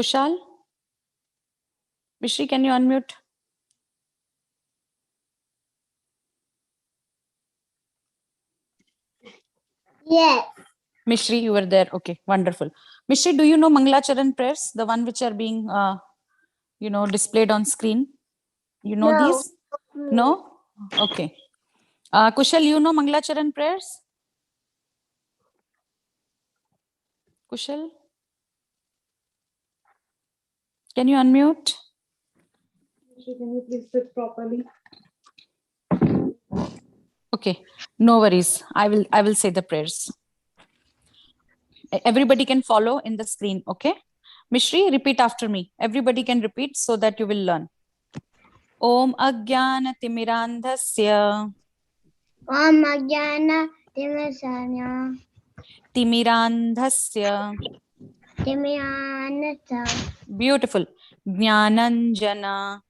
Kushal? Mishri, can you unmute? Yes. Mishri, you were there. Okay, wonderful. Mishri, do you know Mangalacharan prayers? The one which are being, displayed on screen? You know No. these? No? Okay. Kushal, you know Mangalacharan prayers? Kushal? Can you unmute? Can you please sit properly? Okay, no worries. I will say the prayers. Everybody can follow in the screen, okay? Mishri, repeat after me. Everybody can repeat so that you will learn. Om Ajnana Timirandhasya Om Ajnana Timirandhasya Timirandhasya Timirandhasya Beautiful. Jnananjana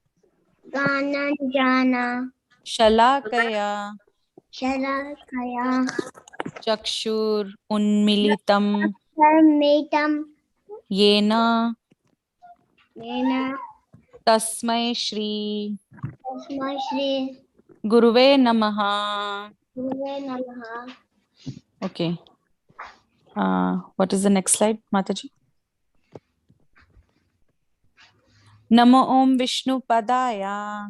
Gananjana Shalakaya Shalakaya Chakshur Unmilitam Sarmitam Yena Yena Tasmai Shri Tasmai Shri Guruve Namaha. Guruve Namaha. Okay. What is the next slide, Mataji? Namo Om Vishnu Padaya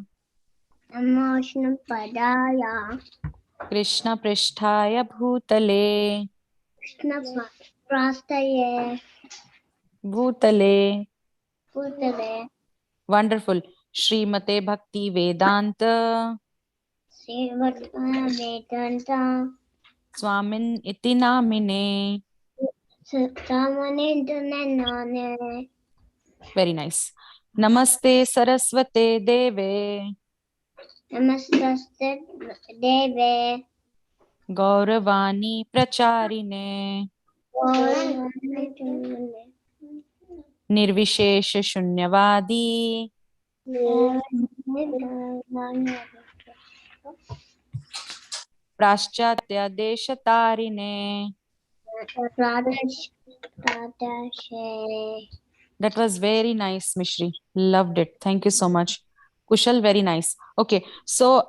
Namo Vishnu Padaya Krishna Pristhaya Bhutale Krishna Prastaye Bhutale. Bhutale Wonderful. Srimate Bhakti Vedanta Vedanta Swamin Iti Namine. Samane Dunanane Very nice. Namaste Saraswate Deve Namaste Deve Gauravani Pracharine Nirvishesha Shunyavadi Praschatya Deshatarine. That was very nice, Mishri. Loved it. Thank you so much. Kushal, very nice. Okay, so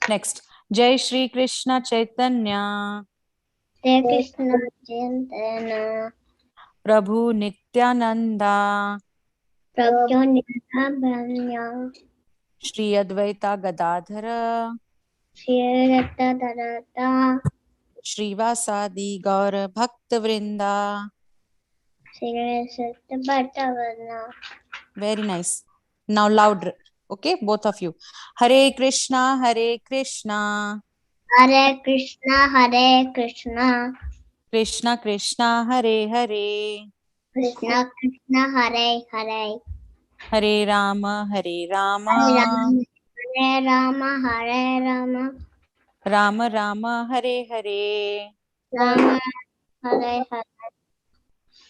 next. Jai Shri Krishna Chaitanya Krishna Chaitanya Prabhu Nityananda Prabhu Nityananda Shri Advaita Gadadhara Shri Radha Shri Vasadi Gaura Bhakta Vrinda. Shri Satyabhatavana. Very nice. Now louder. Okay, both of you. Hare Krishna, Hare Krishna, Hare Krishna, Hare Krishna, Krishna Krishna, Hare Hare, Krishna Krishna, Hare Hare, Hare Rama, Hare Hare Rama, Rama, Hare Rama, Hare Rama, Rama Rama, Hare Hare. Rama Hare Hare.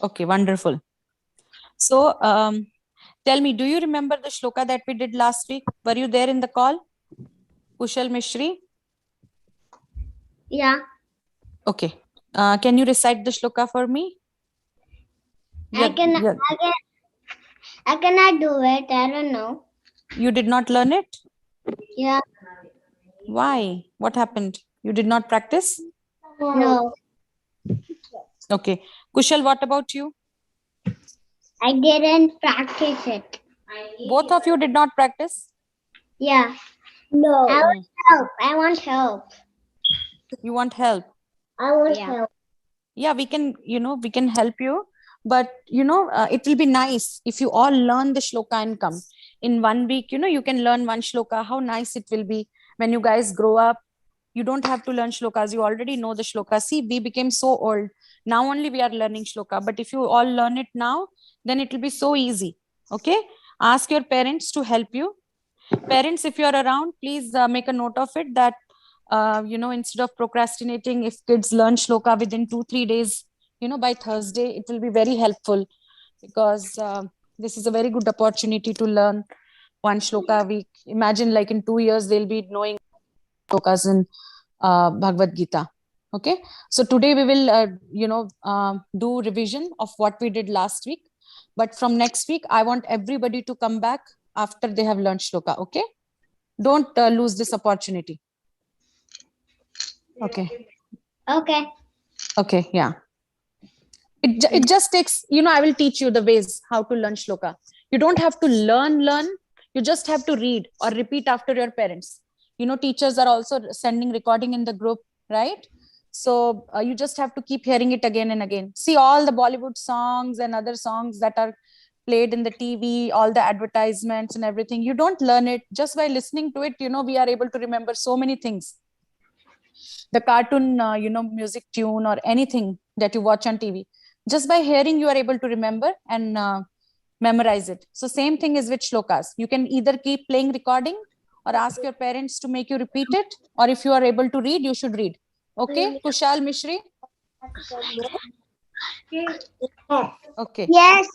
Okay, wonderful. So, tell me, do you remember the shloka that we did last week? Were you there in the call? Kushal Mishri? Yeah, Okay. Can you recite the shloka for me? I cannot do it. I don't know. You did not learn it? Yeah, Why? What happened? You did not practice? no, Okay. Kushal, what about you? I didn't practice it. Both of you did not practice? Yeah, no. I want help. I want help. You want help? I want help. Yeah, we can, we can help you. But, it will be nice if you all learn the shloka and come. In 1 week, you can learn one shloka. How nice it will be when you guys grow up. You don't have to learn shlokas. You already know the shloka. See, we became so old. Now only we are learning shloka. But if you all learn it now, then it will be so easy. Okay? Ask your parents to help you. Parents, if you are around, please make a note of it that, instead of procrastinating, if kids learn shloka within 2-3 days, by Thursday, it will be very helpful because this is a very good opportunity to learn one shloka a week. Imagine like in 2 years, they'll be knowing shlokas in Bhagavad Gita. Okay. So today we will, do revision of what we did last week. But from next week, I want everybody to come back after they have learned shloka. Okay? Don't lose this opportunity. Okay. Okay. Okay. Yeah. It just takes, I will teach you the ways how to learn shloka. You don't have to learn. You just have to read or repeat after your parents. Teachers are also sending recording in the group, right? So you just have to keep hearing it again and again. See all the Bollywood songs and other songs that are played in the TV, all the advertisements and everything. You don't learn it just by listening to it. We are able to remember so many things. The cartoon, music tune or anything that you watch on TV. Just by hearing, you are able to remember and memorize it. So same thing is with shlokas. You can either keep playing recording or ask your parents to make you repeat it. Or if you are able to read, you should read. Okay, Kushal Mishri? Okay. Yes.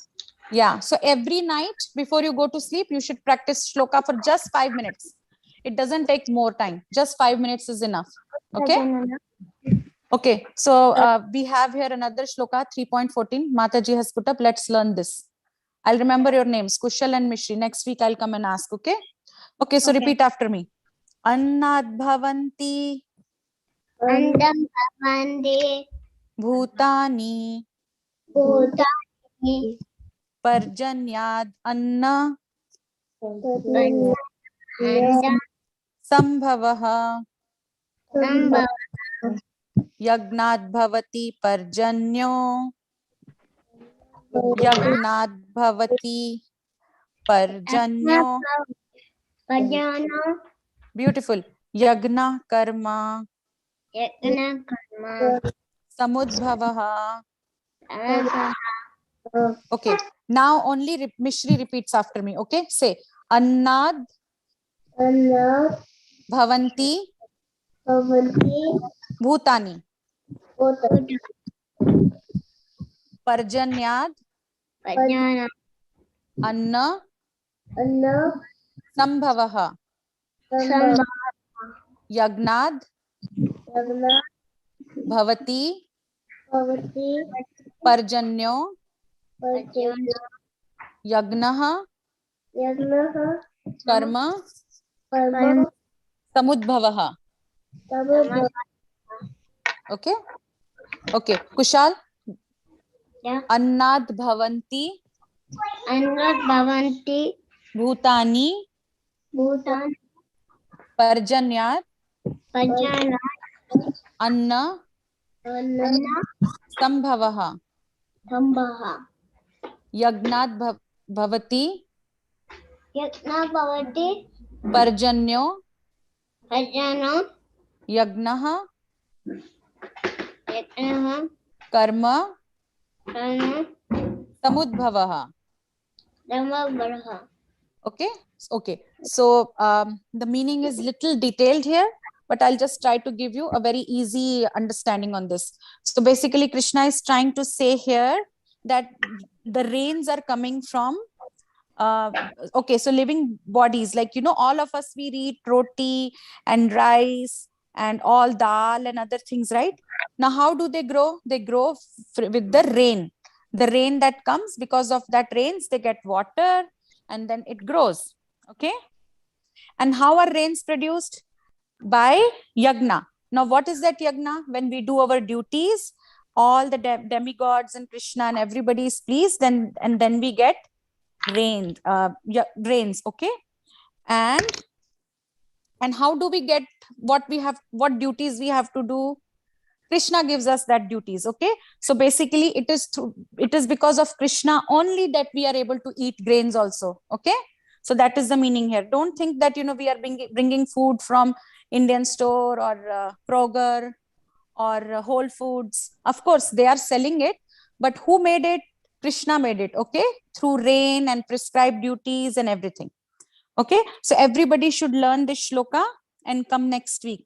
Yeah. So every night before you go to sleep, you should practice shloka for just 5 minutes. It doesn't take more time. Just 5 minutes is enough. Okay. Okay. So we have here another shloka 3.14. Mataji has put up. Let's learn this. I'll remember your names, Kushal and Mishri. Next week I'll come and ask. Okay. Okay. So repeat after me. Annad bhavanti Andam bhavandi bhutani bhutani parjanyad anna andam sambhavaha sambhava यज्ञात् भवति पर्जन्यो यज्ञात् भवति पर्जन्यो Pajana beautiful यज्ञ कर्म yajna karma समुद्भवः samabhava okay now only Mishri repeats after me okay say अन्नाद् anna भवन्ति bhavanti भूतानि bhutani पर्जन्याद् pajana अन्न anna संभवः sambhava यज्ञाद् yajna भवति bhavati पर्जन्यो pajana यज्ञः yajna कर्म karma समुद्भवः samabhava okay okay Kushal yeah अन्नाद् भवन्ति anna bhavanti भूतानि bhutan पर्जन्यात् pajana अन्न anna संभवः sambhava यज्ञात् भवति yajna bhavati पर्जन्यो pajana यज्ञः yajna कर्म karma समुद्भवः samabhava okay okay so the meaning is little detailed here but I'll just try to give you a very easy understanding on this. So basically Krishna is trying to say here that the rains are coming from okay so living bodies like all of us we eat roti and rice and all dal and other things, right? Now how do they grow? They grow with the rain that comes. Because of that rains they get water and then it grows. Okay, and how are rains produced? By yagna. Now what is that yagna? When we do our duties, all the demigods and Krishna and everybody is pleased, and then we get rains. Okay, and how do we get what duties we have to do? Krishna gives us that duties. Okay, so basically it is because of Krishna only that we are able to eat grains also. Okay, so that is the meaning here. Don't think that we are bringing food from Indian store or Kroger or Whole Foods. Of course they are selling it, but who made it? Krishna made it. Okay, through rain and prescribed duties and everything. Okay, so everybody should learn this shloka and come next week.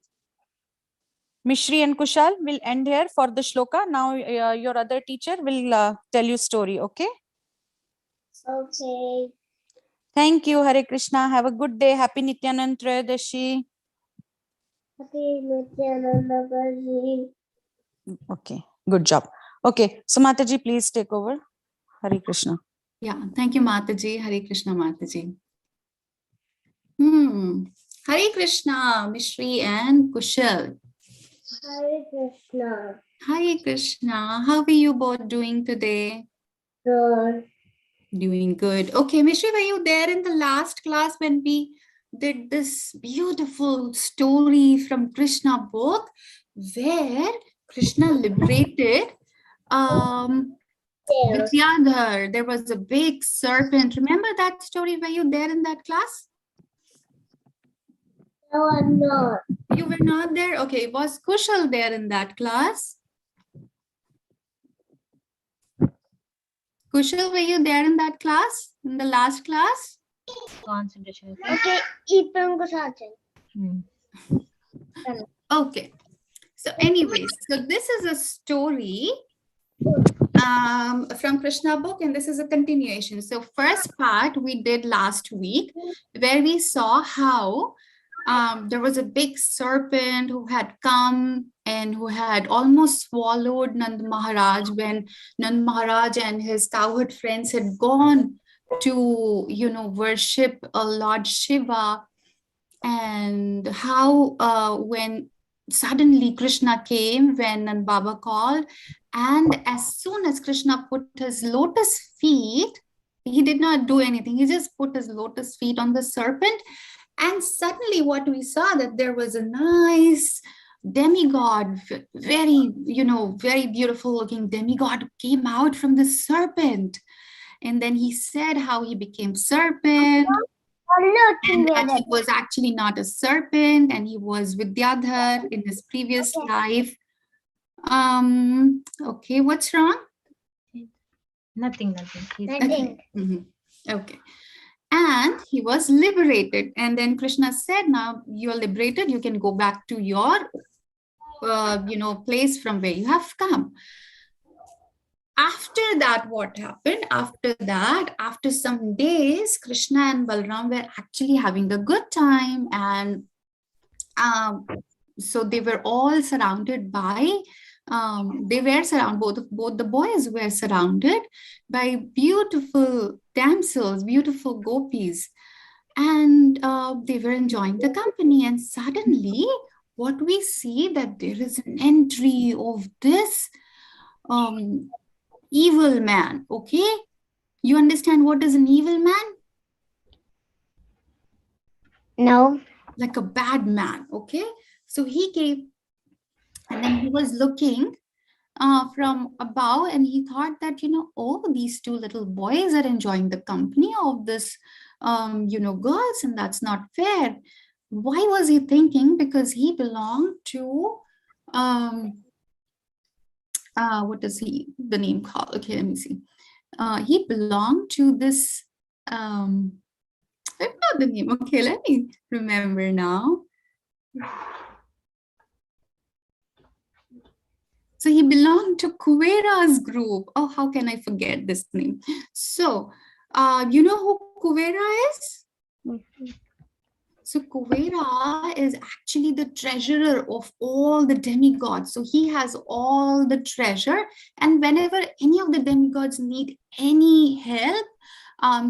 Mishri and Kushal will end here for the shloka. Now your other teacher will tell you story. Okay. okay Thank you. Hare Krishna. Have a good day. Happy Nityanand Trayadashi. happy Nityananda. Okay. Good job. Okay. So Mataji, please take over. Hare Krishna. Yeah, thank you, Mataji. Hare Krishna, Mataji. Hare Krishna, Mishri and Kushal. Hare Krishna. Hare Krishna. How are you both doing today? Good. Doing good. Okay, Mishri, were you there in the last class when we did this beautiful story from Krishna book where Krishna liberated There. Vidyadhar? There was a big serpent. Remember that story? Were you there in that class? No, I'm not. You were not there? Okay, was Kushal there in that class? Kushal, were you there in that class? In the last class? Concentration. Okay, ipam ko saatin. Okay. So anyways, so this is a story from Krishna book, and this is a continuation. So first part we did last week where we saw how there was a big serpent who had come and who had almost swallowed Nand Maharaj when Nand Maharaj and his cowherd friends had gone to, worship Lord Shiva, and how when suddenly Krishna came when Nand Baba called, and as soon as Krishna put his lotus feet, he did not do anything. He just put his lotus feet on the serpent, and suddenly what we saw that there was a nice demigod, very, very beautiful looking demigod came out from the serpent. And then he said how he became serpent, and that he was actually not a serpent, and he was Vidyadhar in his previous life. Okay, what's wrong? Nothing. Nothing. Mhm. Okay. And he was liberated. And then Krishna said, now you're liberated, you can go back to your, place from where you have come. After that, what happened? After some days, Krishna and Balram were actually having a good time. And so they were all surrounded by, both the boys were surrounded by beautiful damsels, beautiful gopis. And they were enjoying the company. And suddenly, what we see that there is an entry of this evil man. Okay, you understand what is an evil man? No. Like a bad man. Okay, so he came, and then he was looking from above, and he thought that, oh, these two little boys are enjoying the company of this girls, and that's not fair. Why was he thinking? Because he belonged to what is the name called? Okay, let me see. He belonged to this I forgot the name. Okay, let me remember now. So he belonged to Kuvera's group. Oh, how can I forget this name? So, you know who Kuvera is? So Kuvera is actually the treasurer of all the demigods. So he has all the treasure, and whenever any of the demigods need any help,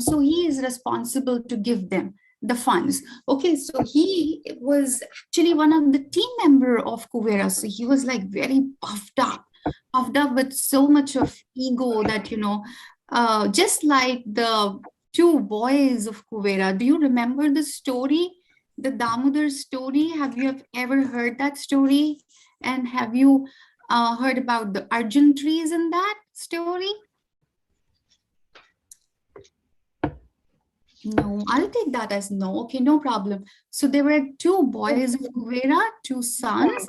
so he is responsible to give them the funds. Okay, so he was actually one of the team member of Kuvera. So he was like very puffed up with so much of ego that, just like the two boys of Kuvera. Do you remember the story? The Damodar story? Have you ever heard that story? And have you heard about the Arjun trees in that story? No, I'll take that as no. Okay, no problem. So there were two boys of Kuvera, two sons.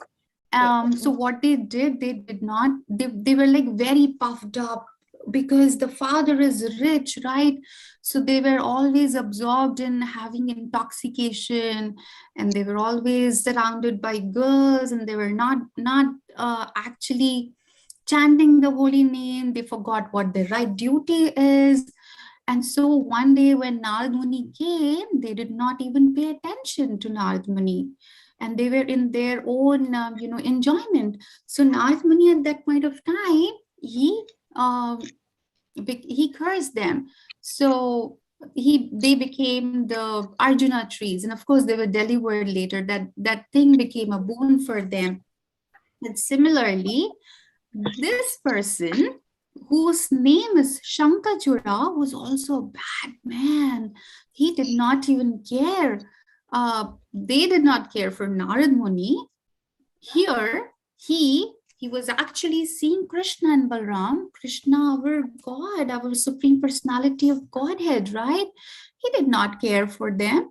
So what they did not, they were like very puffed up because the father is rich, right? So they were always absorbed in having intoxication, and they were always surrounded by girls, and they were not actually chanting the holy name. They forgot what their right duty is. And so one day when Narad Muni came, they did not even pay attention to Narad Muni, and they were in their own, enjoyment. So Narad Muni at that point of time, he he cursed them. So they became the Arjuna trees, and of course they were delivered later. That thing became a boon for them. And similarly, this person whose name is Shankachura was also a bad man. He did not even care. They did not care for Narad Muni. Here, he was actually seeing Krishna and Balram, Krishna, our God, our supreme personality of Godhead, right? He did not care for them,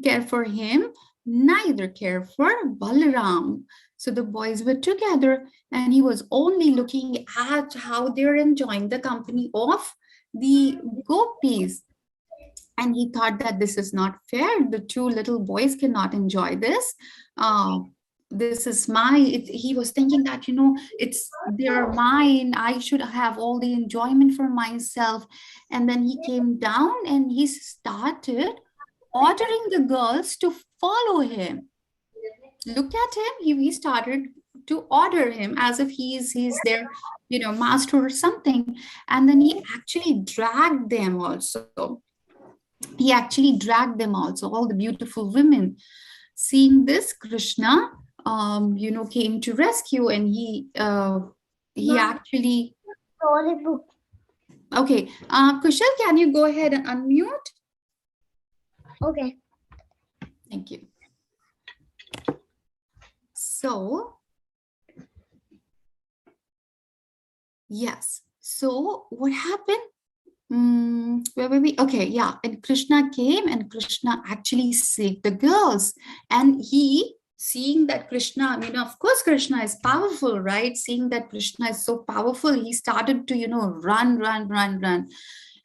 care for him, neither care for Balaram. So the boys were together, and he was only looking at how they're enjoying the company of the gopis. And he thought that this is not fair. The two little boys cannot enjoy this. This is he was thinking that, they're mine. I should have all the enjoyment for myself. And then he came down and he started ordering the girls to follow him. Look at him. He started to order him as if he's their, master or something. And then he actually dragged them also. All the beautiful women. Seeing this, Krishna, came to rescue, and he actually. Storybook. Okay, Kushal, can you go ahead and unmute? Okay. Thank you. So, yes. So what happened? Where were we? Okay, yeah. And Krishna came, and Krishna actually saved the girls. And he, seeing that Krishna, of course, Krishna is powerful, right? Seeing that Krishna is so powerful, he started to, run.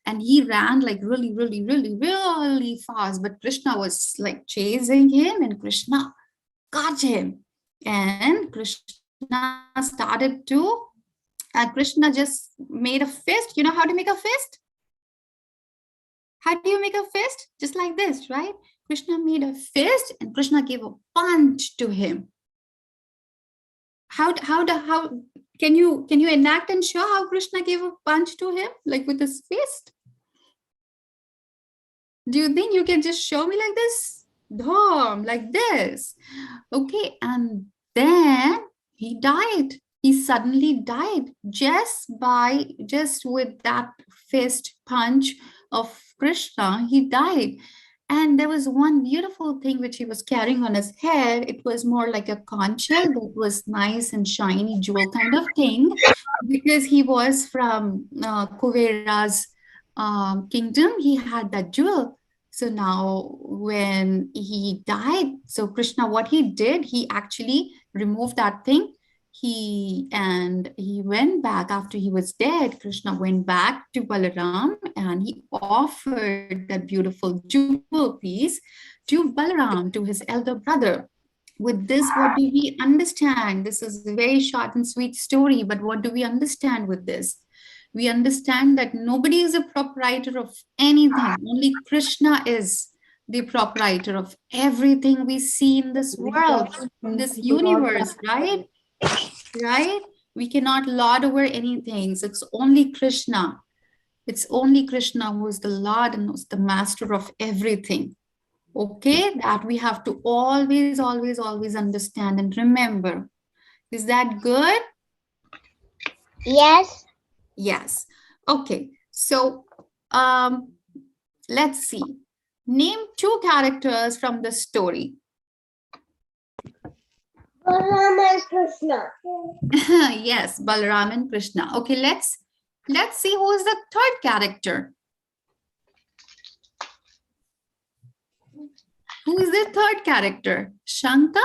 And he ran like really, really, really, really fast. But Krishna was like chasing him, and Krishna caught him. And Krishna started to, Krishna just made a fist. You know how to make a fist? How do you make a fist? Just like this, right? Krishna made a fist, and Krishna gave a punch to him. How can you enact and show how Krishna gave a punch to him, like with his fist? Do you think you can just show me like this? Dham, like this. Okay, and then he died. He suddenly died just with that fist punch of Krishna. He died. And there was one beautiful thing which he was carrying on his head. It was more like a conch shell that was nice and shiny jewel kind of thing, because he was from Kuvera's kingdom. He had that jewel. So now when he died, so Krishna, what he did, he actually removed that thing. He went back after he was dead. Krishna went back to Balaram, and he offered that beautiful jewel piece to Balaram, to his elder brother. With this, what do we understand? This is a very short and sweet story, but what do we understand with this? We understand that nobody is a proprietor of anything. Only Krishna is the proprietor of everything we see in this world, in this universe, right? Right? We cannot lord over anything. So it's only Krishna. It's only Krishna who is the Lord and who's the master of everything. Okay? That we have to always, always, always understand and remember. Is that good? Yes. Yes. Okay. So let's see. Name 2 characters from the story. Balaram and Krishna. Yes, Balaram and Krishna. Okay, let's see who is the 3rd character. Who is the 3rd character? Shanka?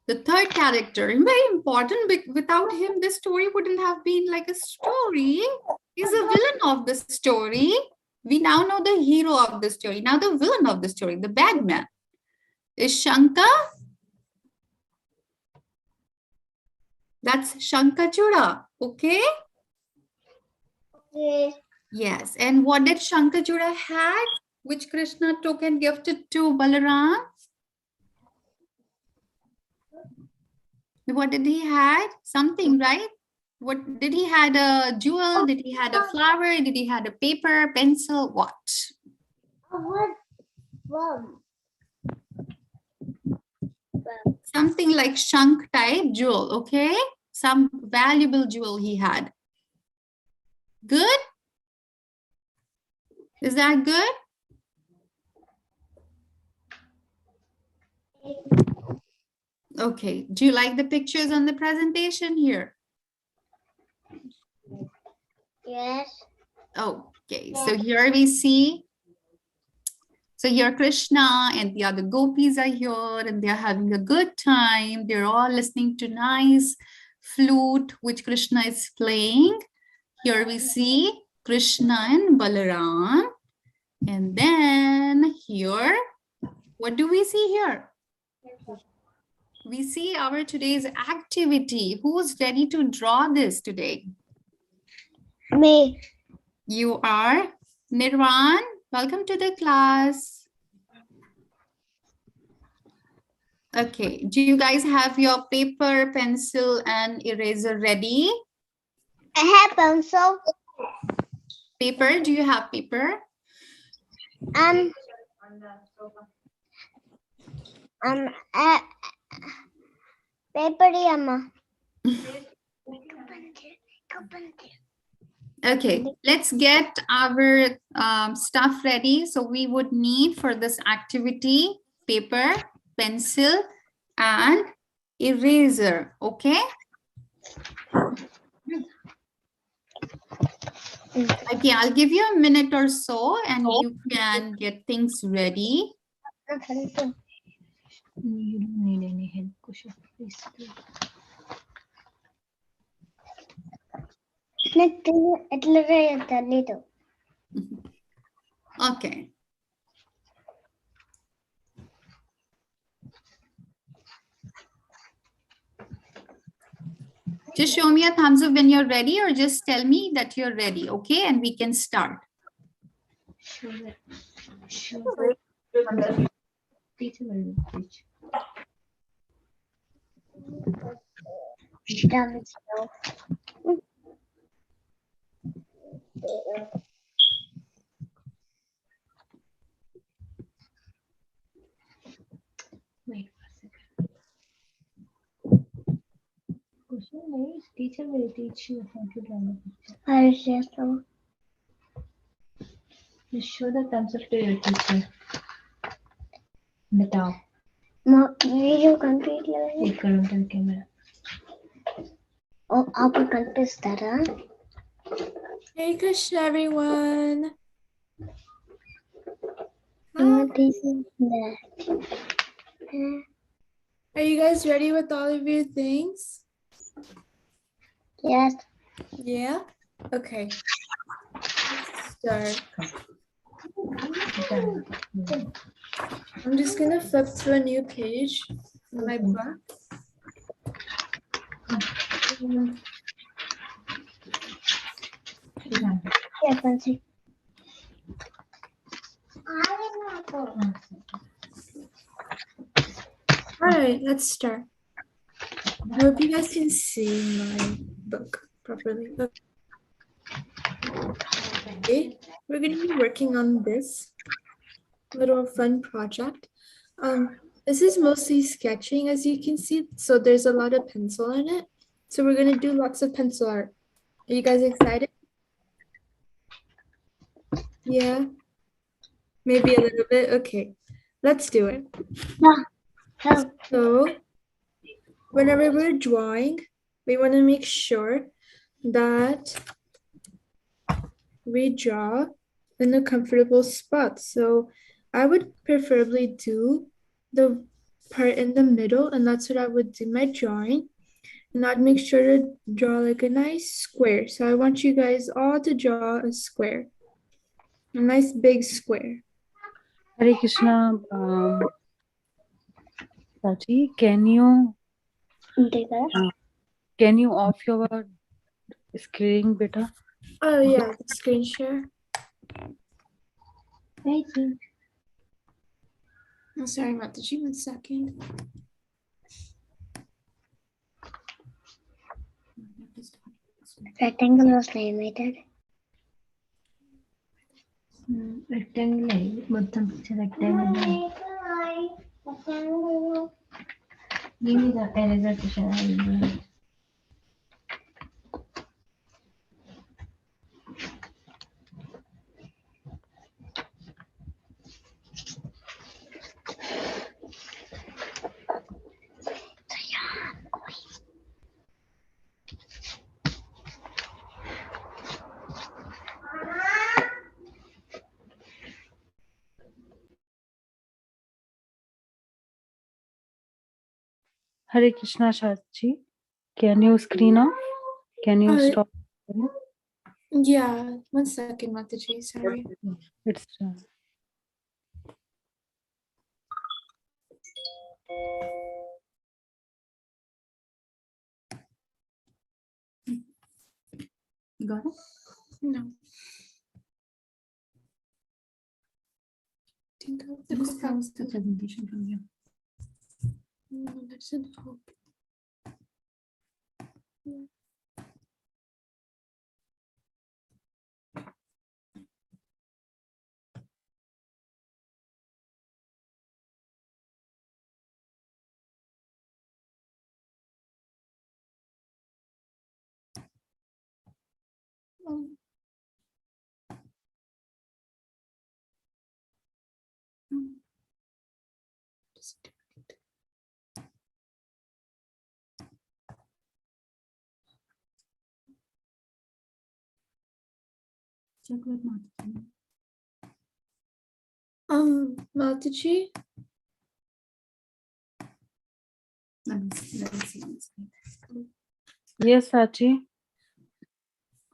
The 3rd character, very important. Without him, this story wouldn't have been like a story. He's a villain of the story. We now know the hero of the story. Now the villain of the story, the bad man, is Shanka. That's Shankachura. Okay? Okay. Yes. And what did Shankachura had, which Krishna took and gifted to Balaram? What did he had? Something, right? What did he had a jewel? Did he had a flower? Did he had a paper, pencil? What? What? Something like shank type jewel, okay? Some valuable jewel he had. Good? Is that good? Okay. Do you like the pictures on the presentation here? Yes. Okay. So here we see. So here Krishna and the other gopis are here and they're having a good time. They're all listening to nice flute which Krishna is playing. Here we see Krishna and Balaram. And then here, what do we see here? We see our today's activity. Who's ready to draw this today? Me. You are. Nirvan, welcome to the class. Okay, do you guys have your paper, pencil, and eraser ready? I have pencil. Paper, do you have paper? Um. Paper, Amma. Okay, let's get our stuff ready. So we would need for this activity, paper, pencil, and eraser, okay? Okay, I'll give you a minute or so and you can get things ready. You don't need any help, Kusha. Please. Okay. Just show me a thumbs up when you're ready or just tell me that you're ready, okay? And we can start. Sure. Teacher will teach. Wait for a second. Kusha, wait. Teacher will teach you how to draw the picture. Just show the thumbs up to your teacher. In the top. Video complete. Take around the camera. Oh, Apple కనిపిస్తారా? Hey Krishna everyone. What is that? Are you guys ready with all of your things? Yes. Yeah? Okay. Let's start. I'm just gonna flip to a new page in my book. Yeah, fancy. All right, let's start. I hope you guys can see my book properly. Okay, we're going to be working on this little fun project. This is mostly sketching, as you can see, so there's a lot of pencil in it. So we're going to do lots of pencil art. Are you guys excited? Yeah, maybe a little bit. Okay, let's do it. So whenever we're drawing, we want to make sure that we draw in a comfortable spot. So I would preferably do the part in the middle, and that's what I would do my drawing. And I'd make sure to draw like a nice square. So I want you guys all to draw a square, a nice big square. Hare Krishna, Sachi, can you off your screen, beta? Oh yeah, the screen share. Oh, sorry about that. One second. Rectangle was animated. Rectangle మొత్తం picture rectangle దీని eraser picture Hare Krishna Shaji. Can you screen off? Can you stop? Yeah, 1 second, Mataji, sorry. It's You got it? No. Think of the Just close the presentation from here. No, that's an hope. Check with Mataji. Mataji? Let me see on screen. yes, Sachi.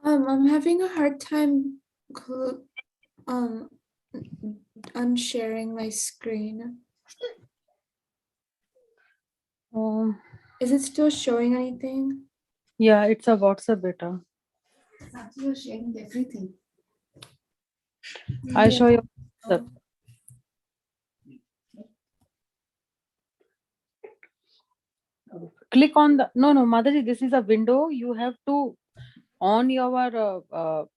I'm having a hard time unsharing my screen. Is it still showing anything? Yeah, it's a WhatsApp beta. Sachi, you're sharing everything. I show you WhatsApp. Click on the no, Mataji, this is a window. You have to on your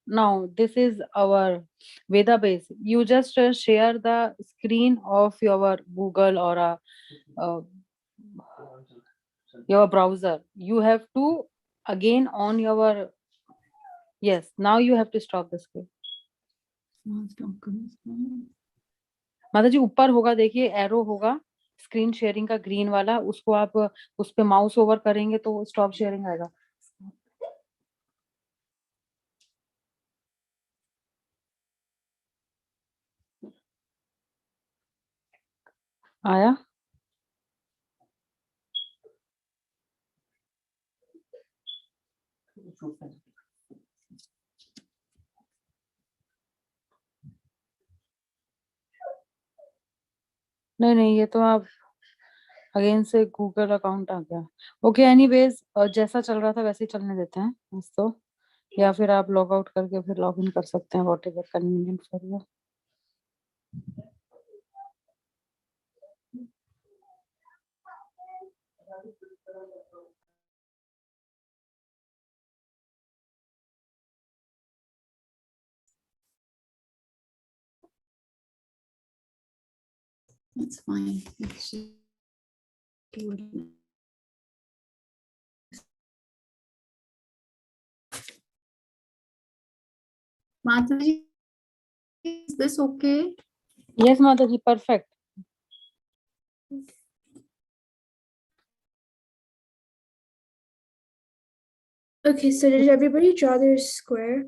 now. This is our Veda base. You just share the screen of your Google or your browser. You have to again on your yes. Now you have to stop the screen. माता जी ऊपर होगा देखिए arrow होगा screen sharing का green वाला उसको आप उस पे माउस ओवर करेंगे तो स्टॉप शेयरिंग आएगा आया नहीं ये तो आप अगेन से गूगल अकाउंट आ गया ओके एनीवेज जैसा चल रहा था वैसे ही चलने देते हैं बस तो या फिर आप लॉग आउट करके फिर लॉग इन कर सकते हैं what ever convenient for you It's fine. Mataji, is this okay? Yes, Mataji, perfect. Okay, so did everybody draw their square?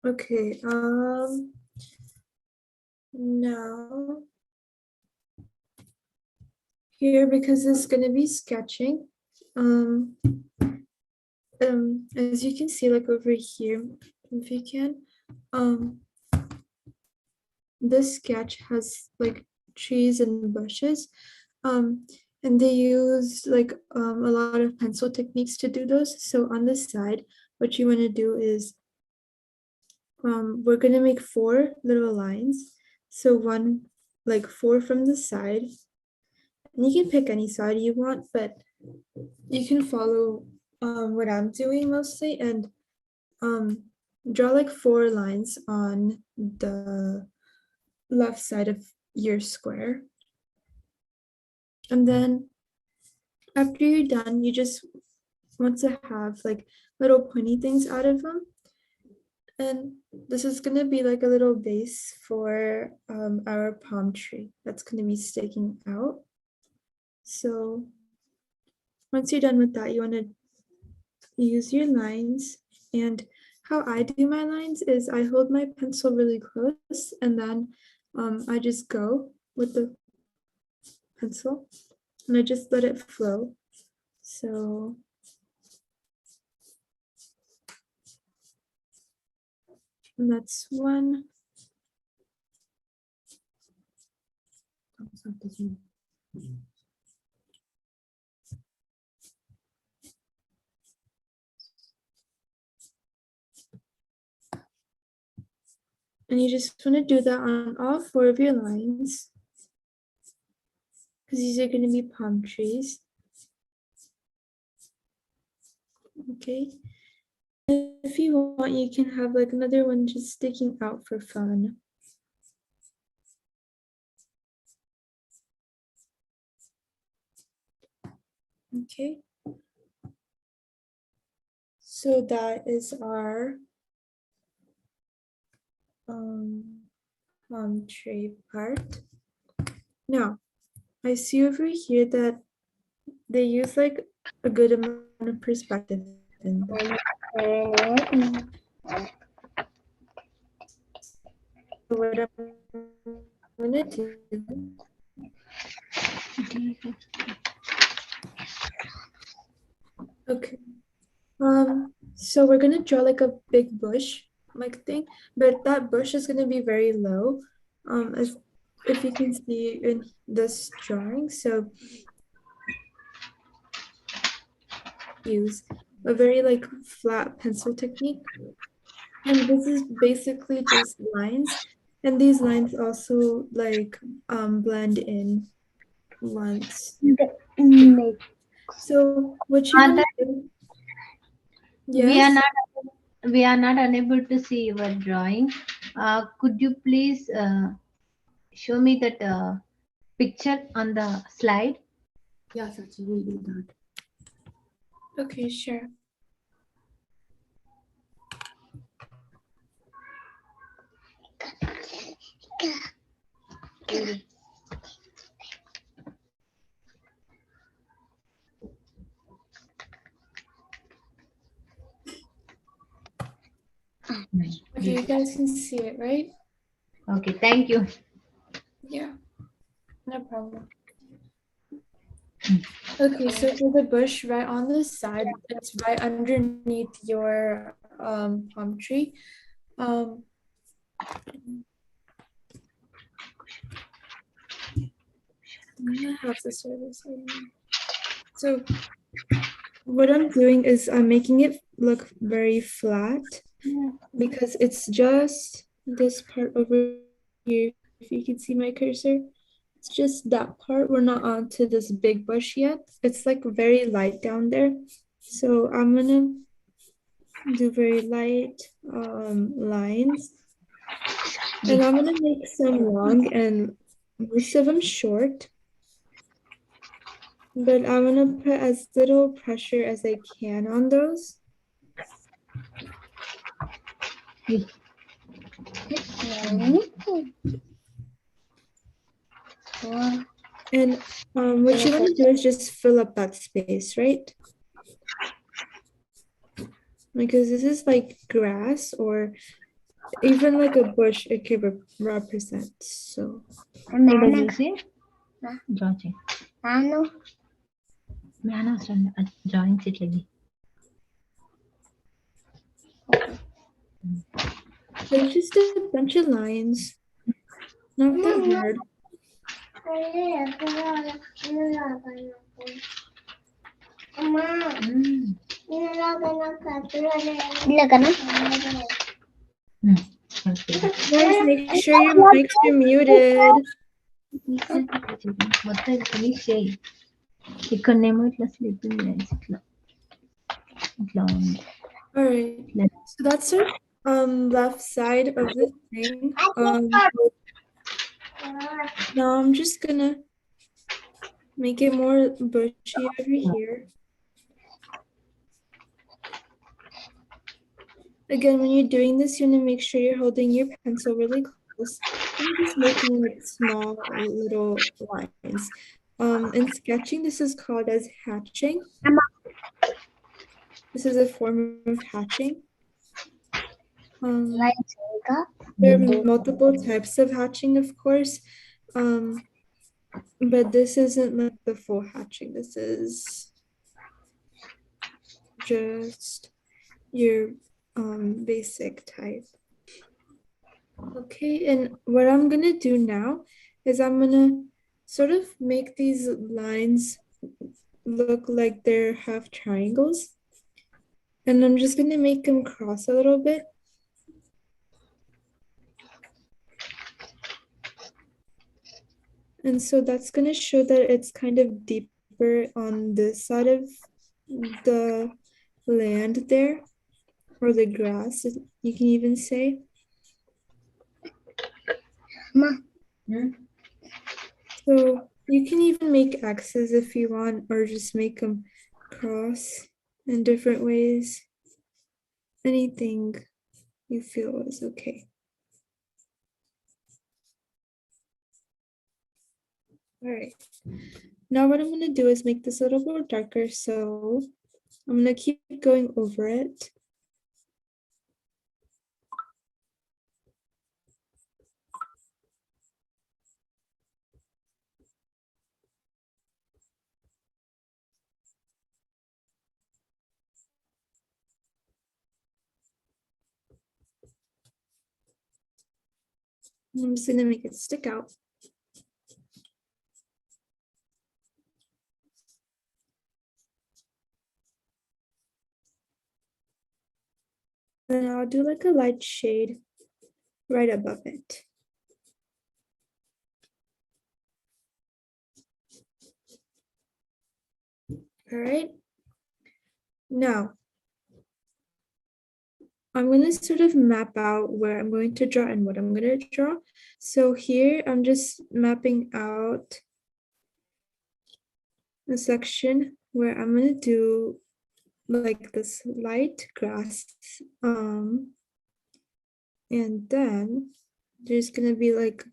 Okay, now here, because it's going to be sketching, as you can see, like over here, if you can, this sketch has like trees and bushes, and they use like a lot of pencil techniques to do those. So on this side, what you want to do is we're going to make 4 little lines. So one, like 4 from the side. And you can pick any side you want, but you can follow what I'm doing mostly and draw like 4 lines on the left side of your square. And then after you're done, you just want to have like little pointy things out of them. And this is going to be like a little base for our palm tree that's going to be sticking out. So once you're done with that, you want to use your lines. And how I do my lines is I hold my pencil really close and then I just go with the pencil and I just let it flow. So and that's one. And you just want to do that on all 4 of your lines because these are going to be palm trees. Okay. If you want, you can have like another one just sticking out for fun. Okay. So that is our palm tree part. Now, I see over here that they use like a good amount of perspective in them. So what I'm gonna do okay. So we're gonna draw like a big bush like thing, but that bush is gonna be very low. If you can see in this drawing, so use a very like flat pencil technique. And this is basically just lines. And these lines also like blend in once. So what you want to do? Yes. We are not unable to see your drawing. Could you please show me that picture on the slide? Yes, Sachi, we'll do that. Okay, sure. Okay, you guys can see it, right? Okay, thank you. Yeah, no problem. Okay, so for the bush right on the side, it's right underneath your palm tree. I'm gonna have the service. So what I'm doing is I'm making it look very flat because it's just this part over here. If you can see my cursor, it's just that part. We're not onto this big bush yet. It's like very light down there. So I'm gonna do very light lines. And I'm gonna make some long and most of them short. But I'm gonna put as little pressure as I can on those. And what you want to do is just fill up that space, right? Because this is like grass or even like a bush, it could represent. So it's just a bunch of lines, not that hard. Guys, make sure your mics are muted. ఇక్కడనేమో ఇట్లా slipping lines ఇట్లా ఉంది. All right. So that's our left side of the thing. Now I'm just gonna make it more bushy over here. Again, when you're doing this, you want to make sure you're holding your pencil really close and just making like small little lines. In sketching, this is called as hatching. This is a form of hatching. There are multiple types of hatching, of course, but this isn't like the full hatching. This is just your basic type. Okay, and what I'm gonna do now is I'm gonna sort of make these lines look like they're half triangles. And I'm just gonna make them cross a little bit. And so that's gonna show that it's kind of deeper on this side of the land there, or the grass, you can even say. So you can even make X's if you want, or just make them cross in different ways. Anything you feel is okay. All right. Now what I'm gonna do is make this a little bit darker, so I'm gonna keep going over it. I'm just gonna make it stick out. And I'll do like a light shade right above it. All right. Now, I'm going to sort of map out where I'm going to draw and what I'm going to draw. So here I'm just mapping out a section where I'm going to do like this light grass. And then there's going to be like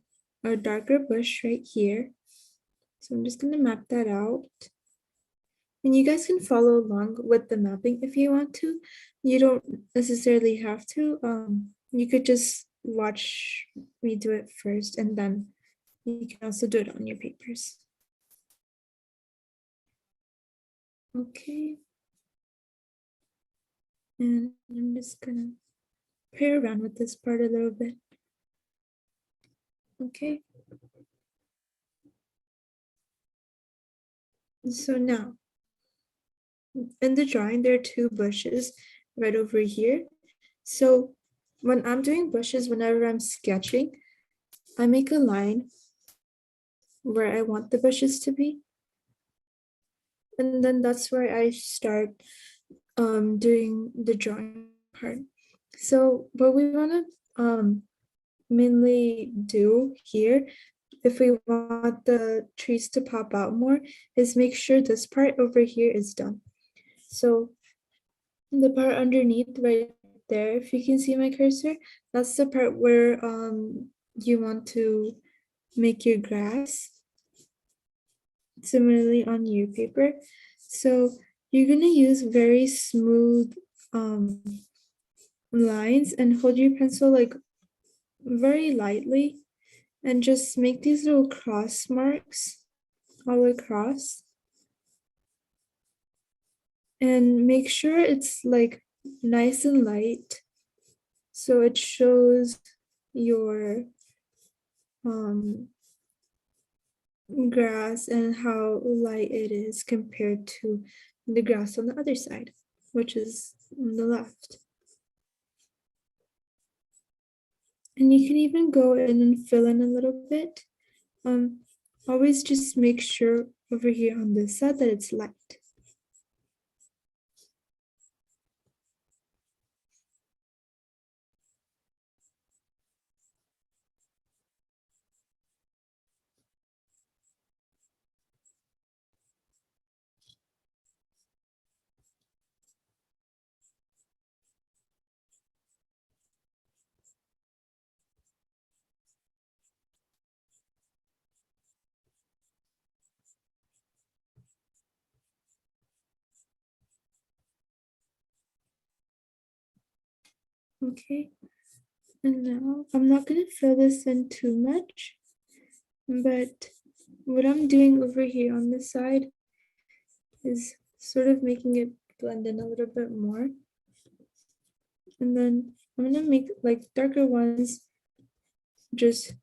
a darker bush right here. So I'm just going to map that out. And you guys can follow along with the mapping if you want to. You don't necessarily have to. You could just watch me do it first, and then you can also do it on your papers. Okay. And I'm just gonna play around with this part a little bit. Okay. So now, in the drawing, there are two bushes right over here. So when I'm doing bushes, whenever I'm sketching, I make a line where I want the bushes to be. And then that's where I start doing the drawing part. So what we want to mainly do here, if we want the trees to pop out more, is make sure this part over here is done. So the part underneath right there, if you can see my cursor, that's the part where you want to make your grass. Similarly on your paper. So you're going to use very smooth lines and hold your pencil like very lightly and just make these little cross marks all across. And make sure it's like nice and light so it shows your grass and how light it is compared to the grass on the other side, which is on the left. And you can even go in and fill in a little bit. always just make sure over here on this side that it's light. Okay, and now I'm not going to fill this in too much, but what I'm doing over here on this side is sort of making it blend in a little bit more. And then I'm going to make like darker ones just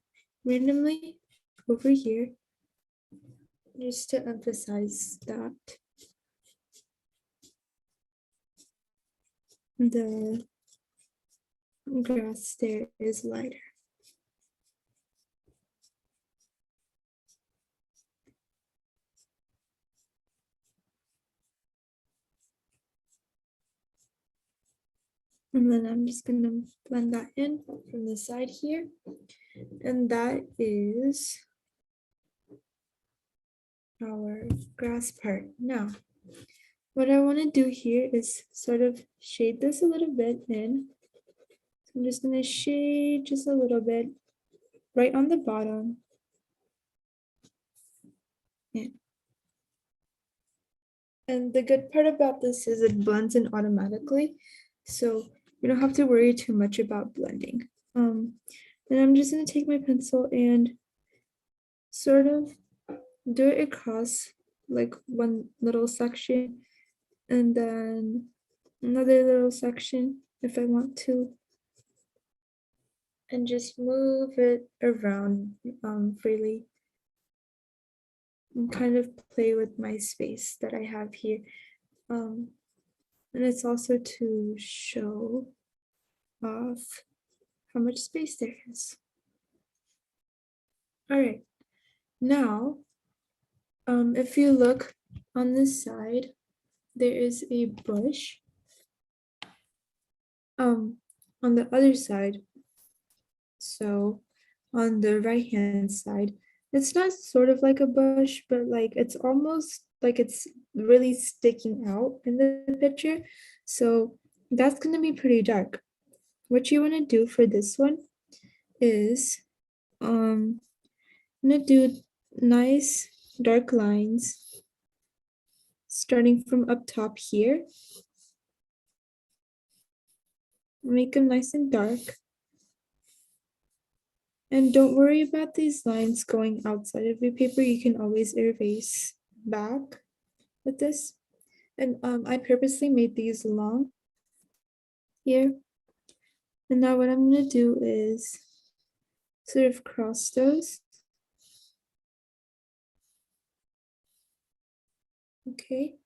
randomly over here, just to emphasize that the grass there is lighter. And then I'm just going to blend that in from the side here. And that is our grass part. Now, what I want to do here is sort of shade this a little bit in. So I'm just going to shade just a little bit right on the bottom. Yeah. And the good part about this is it blends in automatically. So you don't have to worry too much about blending. And I'm just going to take my pencil and sort of do it across like one little section and then another little section if I want to, and just move it around freely and kind of play with my space that I have here. And it's also to show off how much space there is. All right, now if you look on this side, there is a bush. On the other side, so on the right hand side, it's not sort of like a bush, but like it's almost like it's really sticking out in the picture. So that's going to be pretty dark. What you want to do for this one is I'm going to do nice dark lines starting from up top here. Make them nice and dark. And don't worry about these lines going outside of your paper. You can always erase back with this. And I purposely made these long here. And now what I'm going to do is sort of cross those. Okay.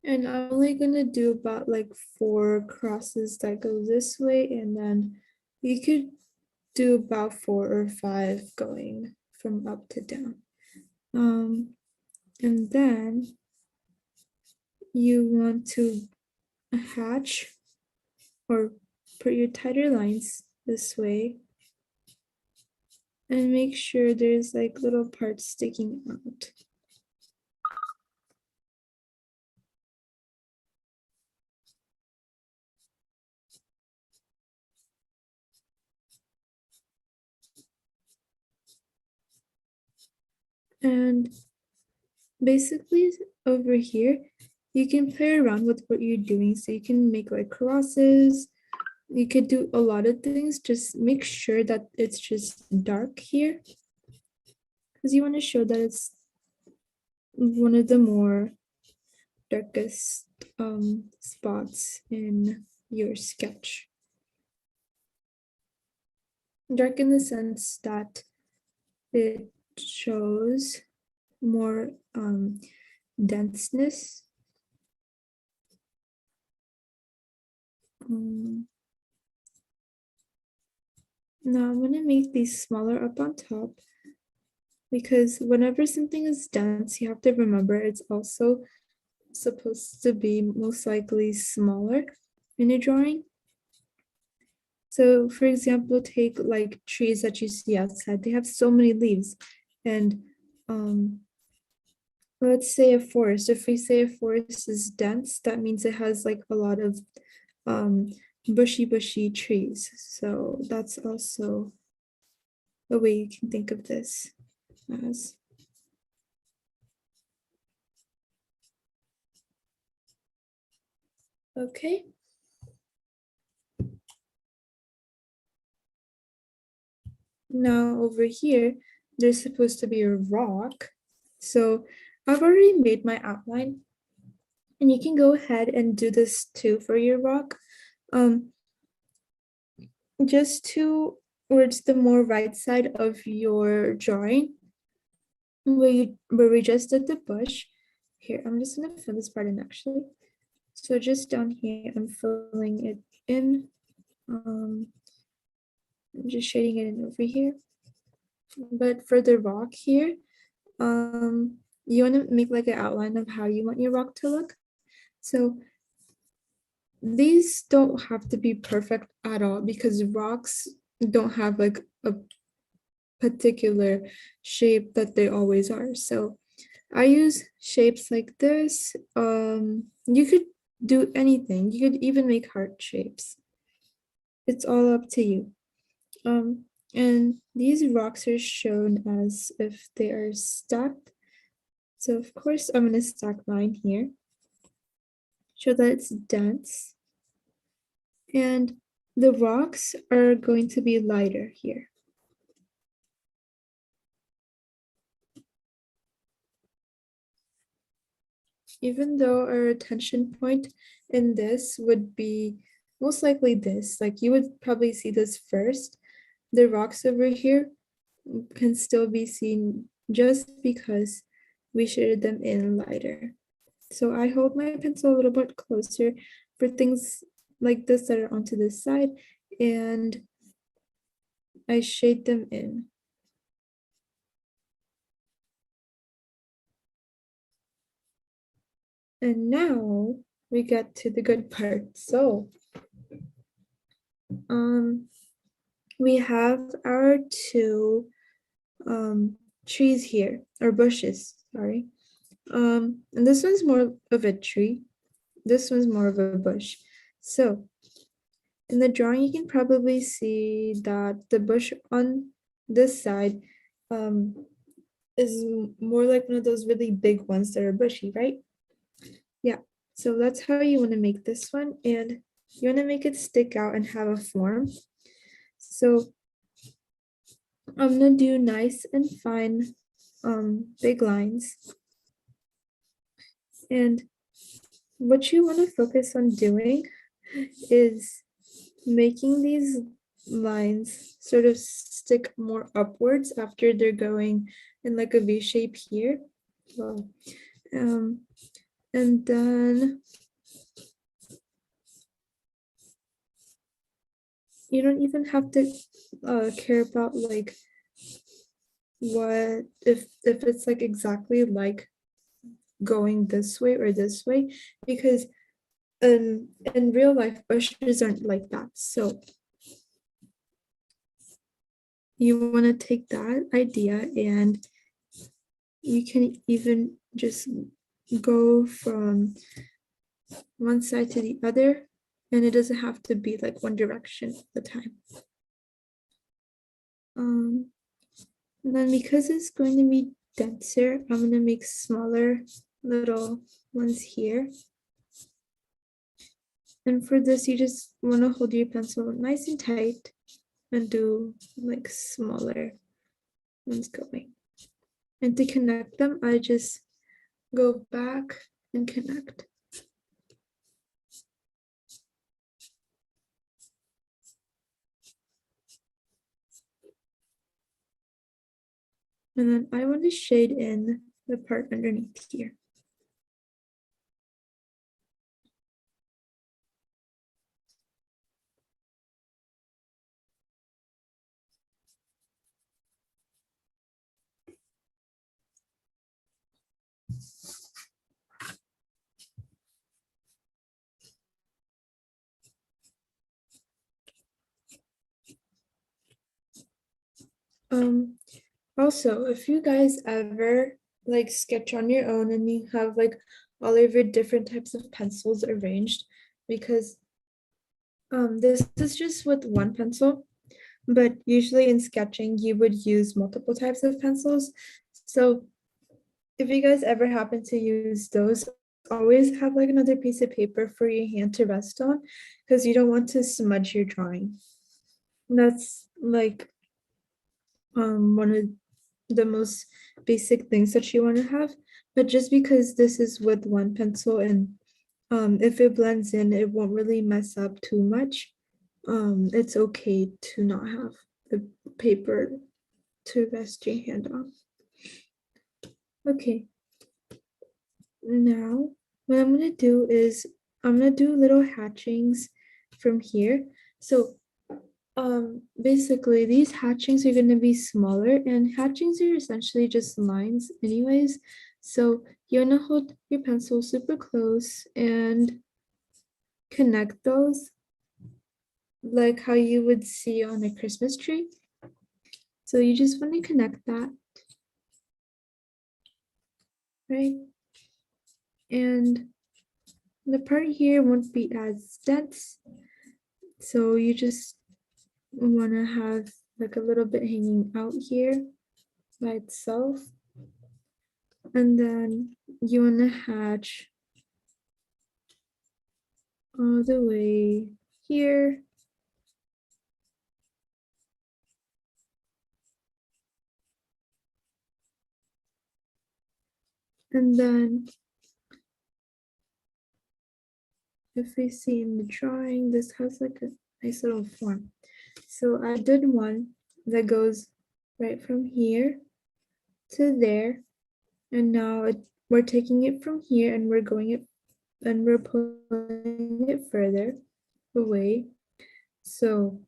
And I'm only going to do about like 4 crosses that go this way. And then you could do about 4 or 5 going from up to down. And then you want to hatch or put your tighter lines this way and make sure there's like little parts sticking out. And basically over here, you can play around with what you're doing. So you can make like crosses. You could do a lot of things. Just make sure that it's just dark here, because you want to show that it's one of the more darkest spots in your sketch. Dark in the sense that it shows more denseness. Now I'm going to make these smaller up on top. because whenever something is dense, you have to remember it's also supposed to be most likely smaller in your drawing. So for example, take like trees that you see outside, they have so many leaves. And let's say a forest. If we say a forest is dense, that means it has like a lot of bushy trees. So that's also the way you can think of this as. Okay. Now over here, there's supposed to be a rock. So I've already made my outline, and you can go ahead and do this too for your rock. Just towards the more right side of your drawing, where we just did the bush. Here, I'm just gonna fill this part in actually. So just down here, I'm filling it in. I'm just shading it in over here. But for the rock here, you want to make like an outline of how you want your rock to look. So these don't have to be perfect at all because rocks don't have like a particular shape that they always are. So I use shapes like this. You could do anything. You could even make heart shapes. It's all up to you. And these rocks are shown as if they are stacked. So of course I'm going to stack mine here. Show that it's dense. And the rocks are going to be lighter here. Even though our attention point in this would be most likely this, like you would probably see this first, the rocks over here can still be seen just because we shaded them in lighter. So I hold my pencil a little bit closer for things like this that are onto this side, and I shade them in. And now we get to the good part. So we have our two trees here, or bushes, sorry. And this one's more of a tree. This one's more of a bush. So in the drawing, you can probably see that the bush on this side is more like one of those really big ones that are bushy, right? Yeah, so that's how you want to make this one, and you want to make it stick out and have a form. So I'm gonna do nice and fine big lines. And what you want to focus on doing is making these lines sort of stick more upwards after they're going in like a V shape here. Well, and then you don't even have to care about like what if it's like exactly like going this way or this way, because in real life bushes aren't like that. So you want to take that idea and you can even just go from one side to the other, and it doesn't have to be like one direction at the time. And then because it's going to be denser, I'm going to make smaller little ones here. And for this, you just want to hold your pencil nice and tight and do like smaller ones going. And to connect them, I just go back and connect. And then I want to shade in the part underneath here. Also, if you guys ever like sketch on your own and you have like all of your different types of pencils arranged, because this is just with one pencil, but usually in sketching you would use multiple types of pencils. So if you guys ever happen to use those, always have like another piece of paper for your hand to rest on, because you don't want to smudge your drawing. That's like one of the most basic things that you want to have. But just because this is with one pencil and if it blends in, it won't really mess up too much. It's okay to not have the paper to rest your hand on. Okay. Now, what I'm gonna do is I'm gonna do little hatchings from here. So basically these hatchings are going to be smaller, and hatchings are essentially just lines anyways. So you want to hold your pencil super close and connect those like how you would see on a Christmas tree. So you just want to connect that, right? And the part here won't be as dense, so you just want to have like a little bit hanging out here by itself. And then you want to hatch all the way here. And then if we see in the drawing, this has like a nice little form. So I did one that goes right from here to there. And now we're taking it from here and we're going it and we're pulling it further away. So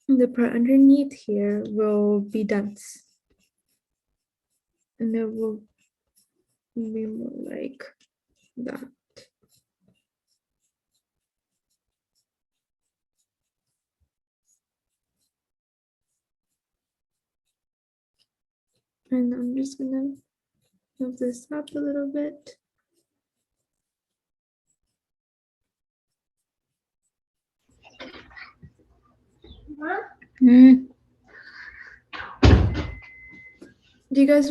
the part underneath here will be dense. And it will be more like that. And I'm just gonna move this up a little bit. Mm. Do you guys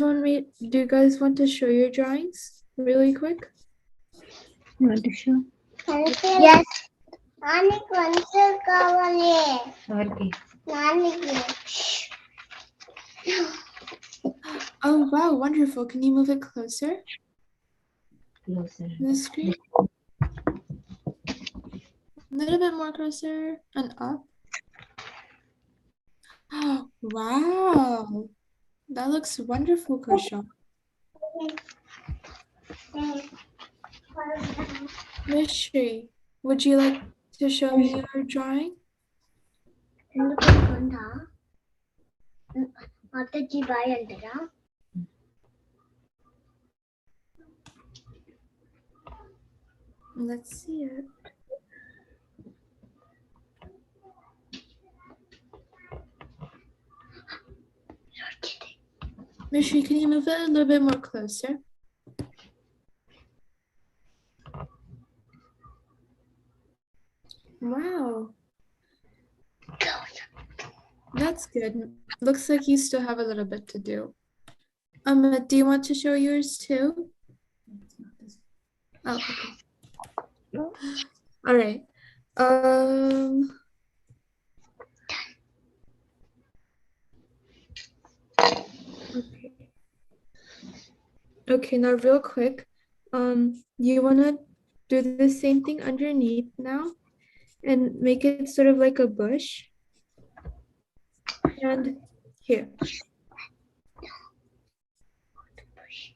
want to show your drawings really quick? Want to show? Yes. నానికి pencil కావాలి ఎవరికి? నానికి Oh wow, wonderful. Can you move it closer Closer. to the screen? A little bit more closer and up. Oh wow. That looks wonderful, Kursha. Miss Shri, would you like to show me your drawing? ఎందుకు అనుకుంటా అత్తకి bye అంటారా Let's see it. Miss Shri, can you move it a little bit more closer? Wow. That's good. Looks like you still have a little bit to do. Do you want to show yours too? Oh, okay. All right. Okay. Okay, now real quick, you wanna do the same thing underneath now and make it sort of like a bush. And here.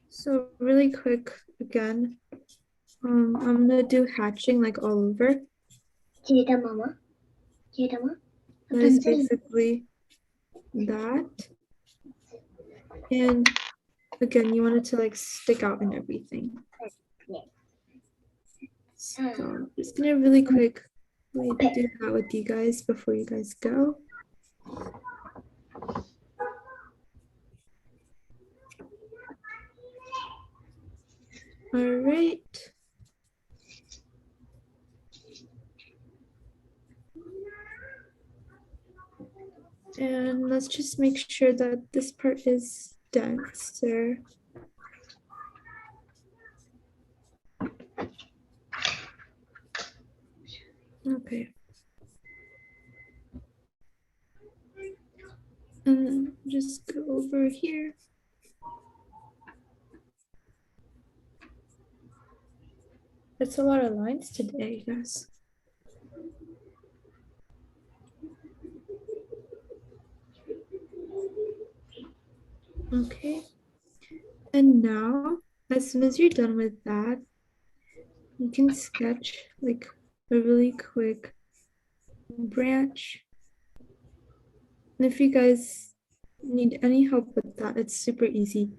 So really quick again, I'm gonna do hatching like all over. చేయటమా That is basically that. And again, you want it to like stick out and everything. So I'm just gonna really quick do that with you guys before you guys go. All right. And let's just make sure that this part is denser. Okay. And then just go over here. It's a lot of lines today, guys. Okay. And now, as soon as you're done with that, you can sketch like a really quick branch. And if you guys need any help with that, it's super easy.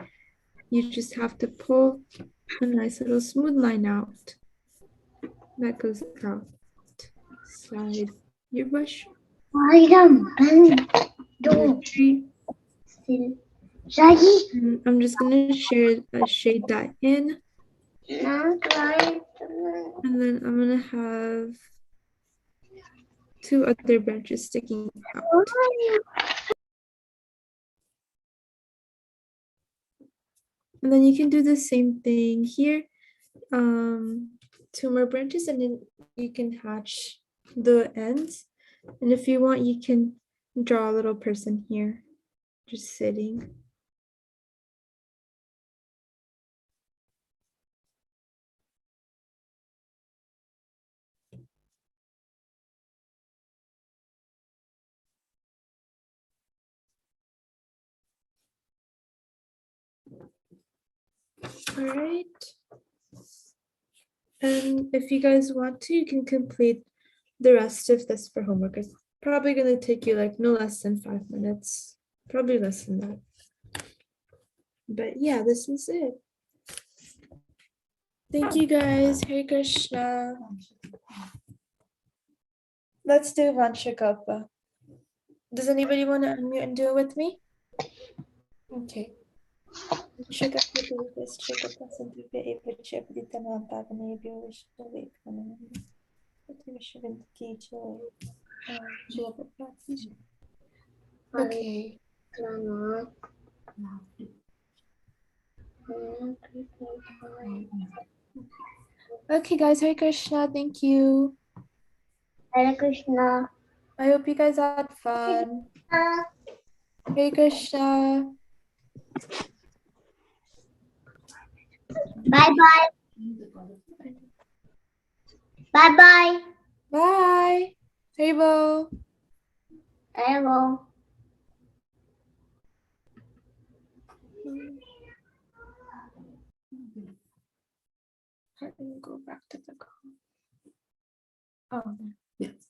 You just have to pull a nice little smooth line out. That goes out. Slide your brush. Your tree. And I'm just gonna shade that in. And then I'm gonna have 2 other branches sticking out. And then you can do the same thing here. 2 more branches, and then you can hatch the ends. And if you want, you can draw a little person here, just sitting. All right. And if you guys want to, you can complete the rest of this for homework. It's probably going to take you like no less than 5 minutes, probably less than that. But yeah, this is it. Thank you guys. Hare Krishna. Let's do Vanshakapa. Does anybody want to unmute and do it with me? Okay. Okay. Okay, guys. Hare Krishna. Thank you. Hare Krishna. I hope you guys had fun. Hare Krishna. Bye bye. Bye bye. Bye. Haribo. Hello. I can go back to the call. Oh, yes.